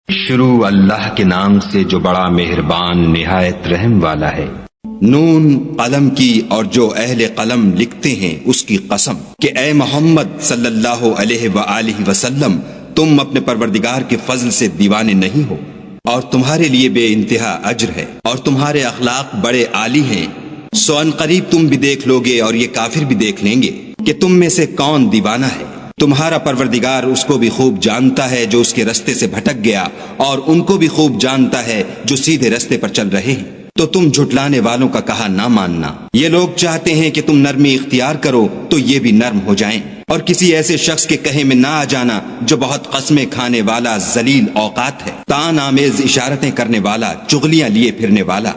شروع اللہ کے نام سے جو بڑا مہربان نہایت رحم والا ہے۔ نون قلم کی اور جو اہل قلم لکھتے ہیں اس کی قسم کہ اے محمد صلی اللہ علیہ وآلہ وسلم تم اپنے پروردگار کے فضل سے دیوانے نہیں ہو، اور تمہارے لیے بے انتہا اجر ہے، اور تمہارے اخلاق بڑے عالی ہیں۔ سو ان قریب تم بھی دیکھ لوگے اور یہ کافر بھی دیکھ لیں گے کہ تم میں سے کون دیوانہ ہے۔ تمہارا پروردگار اس کو بھی خوب جانتا ہے جو اس کے رستے سے بھٹک گیا، اور ان کو بھی خوب جانتا ہے جو سیدھے رستے پر چل رہے ہیں۔ تو تم جھٹلانے والوں کا کہا نہ ماننا۔ یہ لوگ چاہتے ہیں کہ تم نرمی اختیار کرو تو یہ بھی نرم ہو جائیں، اور کسی ایسے شخص کے کہے میں نہ آ جانا جو بہت قسمیں کھانے والا ذلیل اوقات ہے، طعن آمیز اشارتیں کرنے والا، چغلیاں لیے پھرنے والا،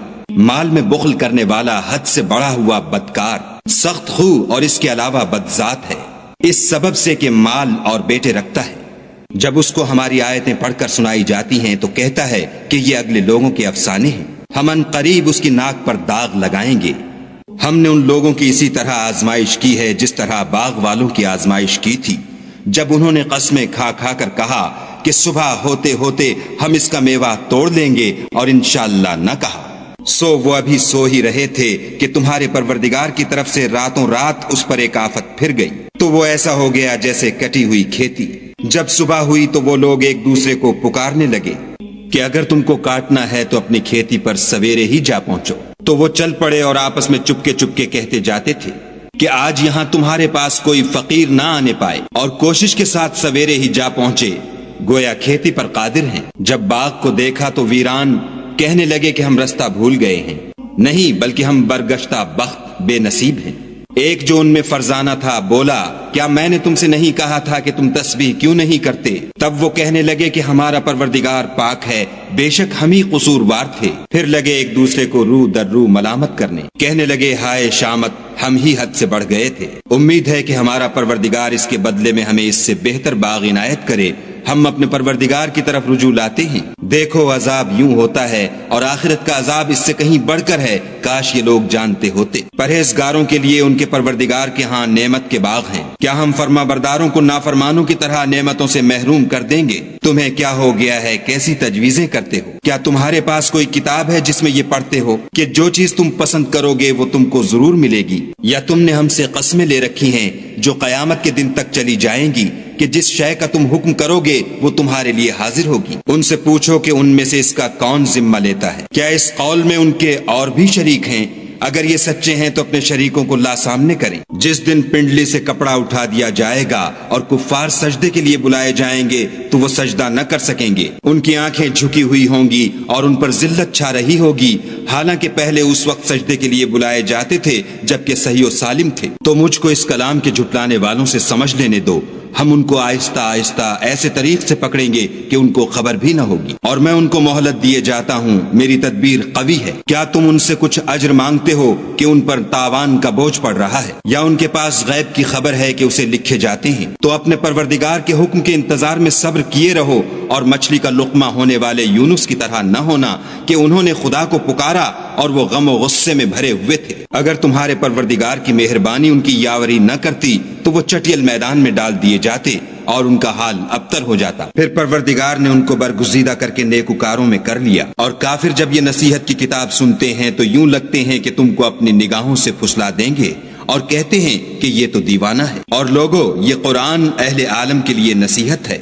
مال میں بخل کرنے والا، حد سے بڑا ہوا بدکار، سخت خو اور اس کے علاوہ بدذات ہے، اس سبب سے کہ مال اور بیٹے رکھتا ہے۔ جب اس کو ہماری آیتیں پڑھ کر سنائی جاتی ہیں تو کہتا ہے کہ یہ اگلے لوگوں کے افسانے ہیں، ہم ان قریب اس کی ناک پر داغ لگائیں گے۔ ہم نے ان لوگوں کی اسی طرح آزمائش کی ہے جس طرح باغ والوں کی آزمائش کی تھی، جب انہوں نے قسمیں کھا کھا کر کہا کہ صبح ہوتے ہوتے ہم اس کا میوہ توڑ لیں گے، اور انشاءاللہ نہ کہا۔ سو وہ ابھی سو ہی رہے تھے کہ تمہارے پروردگار کی طرف سے راتوں رات اس پر ایک آفت پھر گئی، تو وہ ایسا ہو گیا جیسے کٹی ہوئی کھیتی۔ جب صبح ہوئی تو وہ لوگ ایک دوسرے کو پکارنے لگے کہ اگر تم کو کاٹنا ہے تو اپنی کھیتی پر سویرے ہی جا پہنچو۔ تو وہ چل پڑے اور آپس میں چپکے چپکے کہتے جاتے تھے کہ آج یہاں تمہارے پاس کوئی فقیر نہ آنے پائے، اور کوشش کے ساتھ سویرے ہی جا پہنچے، گویا کھیتی پر قادر ہیں۔ جب باغ کو دیکھا تو ویران، کہنے لگے کہ ہم رستہ بھول گئے ہیں، نہیں بلکہ ہم برگشتہ بخت بے نصیب ہیں۔ ایک جو ان میں فرزانہ تھا بولا، کیا میں نے تم سے نہیں کہا تھا کہ تم تسبیح کیوں نہیں کرتے؟ تب وہ کہنے لگے کہ ہمارا پروردگار پاک ہے، بے شک ہم ہی قصوروار تھے۔ پھر لگے ایک دوسرے کو رو در رو ملامت کرنے، کہنے لگے ہائے شامت، ہم ہی حد سے بڑھ گئے تھے۔ امید ہے کہ ہمارا پروردگار اس کے بدلے میں ہمیں اس سے بہتر باغ عنایت کرے۔ ہم اپنے پروردگار کی طرف رجوع لاتے ہیں۔ دیکھو عذاب یوں ہوتا ہے، اور آخرت کا عذاب اس سے کہیں بڑھ کر ہے، کاش یہ لوگ جانتے ہوتے۔ پرہیزگاروں کے لیے ان کے پروردگار کے ہاں نعمت کے باغ ہیں۔ کیا ہم فرما برداروں کو نافرمانوں کی طرح نعمتوں سے محروم کر دیں گے؟ تمہیں کیا ہو گیا ہے، کیسی تجویزیں کرتے ہو؟ کیا تمہارے پاس کوئی کتاب ہے جس میں یہ پڑھتے ہو کہ جو چیز تم پسند کرو گے وہ تم کو ضرور ملے گی؟ یا تم نے ہم سے قسمیں لے رکھی ہیں جو قیامت کے دن تک چلی جائیں گی کہ جس شے کا تم حکم کرو گے وہ تمہارے لیے حاضر ہوگی؟ ان سے پوچھو کہ ان میں سے اس کا کون ذمہ لیتا ہے؟ کیا اس قول میں ان کے اور بھی شریک ہیں؟ اگر یہ سچے ہیں تو اپنے شریکوں کو لا سامنے کریں۔ جس دن پنڈلی سے کپڑا اٹھا دیا جائے گا اور کفار سجدے کے لیے بلائے جائیں گے تو وہ سجدہ نہ کر سکیں گے، ان کی آنکھیں جھکی ہوئی ہوں گی اور ان پر ذلت چھا رہی ہوگی، حالانکہ پہلے اس وقت سجدے کے لیے بلائے جاتے تھے جبکہ صحیح و سالم تھے۔ تو مجھ کو اس کلام کے جھٹلانے والوں سے سمجھ لینے دو، ہم ان کو آہستہ آہستہ ایسے طریق سے پکڑیں گے کہ ان کو خبر بھی نہ ہوگی، اور میں ان کو مہلت دیے جاتا ہوں، میری تدبیر قوی ہے۔ کیا تم ان سے کچھ اجر مانگتے ہو کہ ان پر تاوان کا بوجھ پڑ رہا ہے، یا ان کے پاس غیب کی خبر ہے کہ اسے لکھے جاتے ہیں؟ تو اپنے پروردگار کے حکم کے انتظار میں صبر کیے رہو، اور مچھلی کا لقمہ ہونے والے یونس کی طرح نہ ہونا کہ انہوں نے خدا کو پکارا اور وہ غم و غصے میں بھرے ہوئے تھے۔ اگر تمہارے پروردگار کی مہربانی ان کی یاوری نہ کرتی تو وہ چٹیل میدان میں ڈال دیے جاتے اور ان کا حال ابتر ہو جاتا۔ پھر پروردگار نے ان کو برگزیدہ کر کے نیکوکاروں میں کر لیا، اور کافر جب یہ نصیحت کی کتاب سنتے ہیں تو یوں لگتے ہیں کہ تم کو اپنی نگاہوں سے پھسلا دیں گے، اور کہتے ہیں کہ یہ تو دیوانہ ہے۔ اور لوگو، یہ قرآن اہل عالم کے لیے نصیحت ہے۔